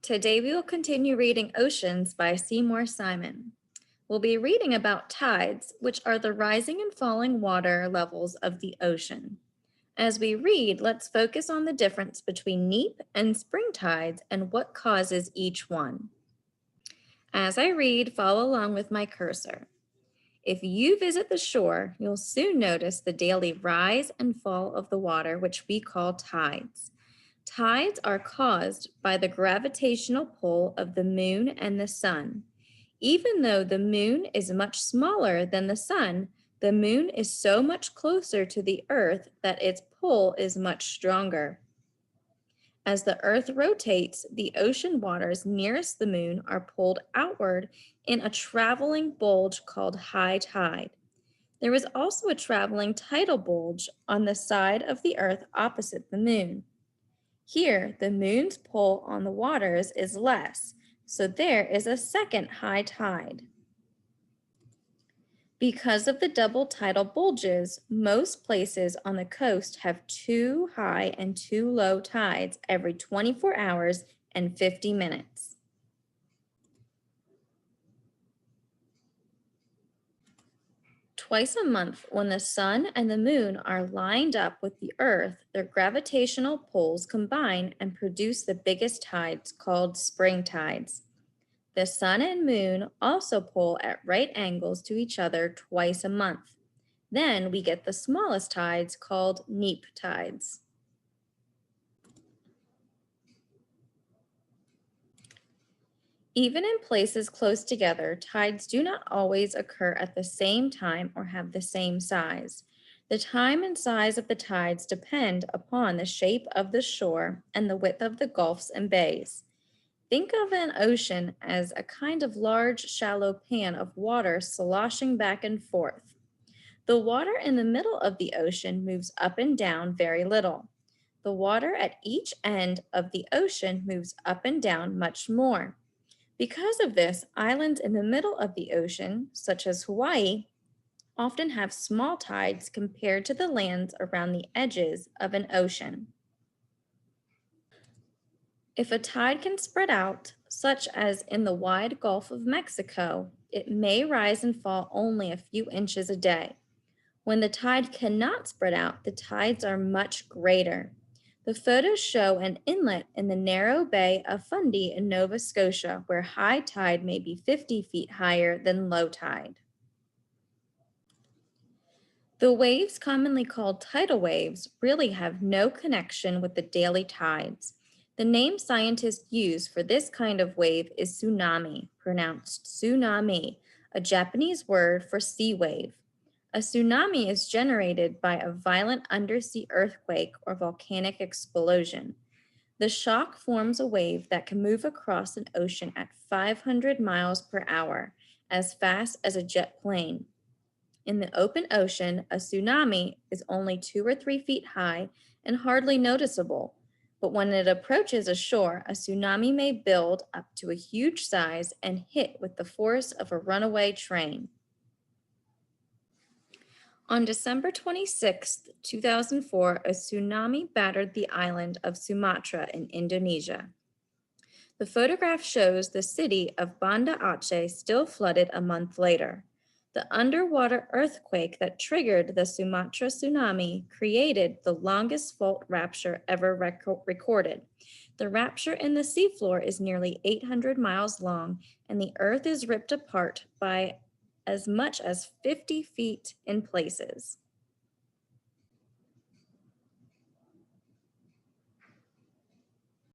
Today we will continue reading Oceans by Seymour Simon. We'll be reading about tides, which are the rising and falling water levels of the ocean. As we read, let's focus on the difference between neap and spring tides and what causes each one. As I read, follow along with my cursor. If you visit the shore, you'll soon notice the daily rise and fall of the water, which we call tides. Tides are caused by the gravitational pull of the moon and the sun. Even though the moon is much smaller than the sun, the moon is so much closer to the earth that its pull is much stronger. As the earth rotates, the ocean waters nearest the moon are pulled outward in a traveling bulge called high tide. There is also a traveling tidal bulge on the side of the earth opposite the moon. Here, the moon's pull on the waters is less, so there is a second high tide. Because of the double tidal bulges, most places on the coast have two high and two low tides every 24 hours and 50 minutes. Twice a month, when the sun and the moon are lined up with the earth, their gravitational pulls combine and produce the biggest tides called spring tides. The sun and moon also pull at right angles to each other twice a month. Then we get the smallest tides called neap tides. Even in places close together, tides do not always occur at the same time or have the same size. The time and size of the tides depend upon the shape of the shore and the width of the gulfs and bays. Think of an ocean as a kind of large, shallow pan of water sloshing back and forth. The water in the middle of the ocean moves up and down very little. The water at each end of the ocean moves up and down much more. Because of this, islands in the middle of the ocean, such as Hawaii, often have small tides compared to the lands around the edges of an ocean. If a tide can spread out, such as in the wide Gulf of Mexico, it may rise and fall only a few inches a day. When the tide cannot spread out, the tides are much greater. The photos show an inlet in the narrow Bay of Fundy in Nova Scotia, where high tide may be 50 feet higher than low tide. The waves, commonly called tidal waves, really have no connection with the daily tides. The name scientists use for this kind of wave is tsunami, pronounced tsunami, a Japanese word for sea wave. A tsunami is generated by a violent undersea earthquake or volcanic explosion. The shock forms a wave that can move across an ocean at 500 miles per hour, as fast as a jet plane. In the open ocean, a tsunami is only 2 or 3 feet high and hardly noticeable. But when it approaches a shore, a tsunami may build up to a huge size and hit with the force of a runaway train. On December 26, 2004, a tsunami battered the island of Sumatra in Indonesia. The photograph shows the city of Banda Aceh still flooded a month later. The underwater earthquake that triggered the Sumatra tsunami created the longest fault rupture ever recorded. The rupture in the seafloor is nearly 800 miles long, and the earth is ripped apart by as much as 50 feet in places.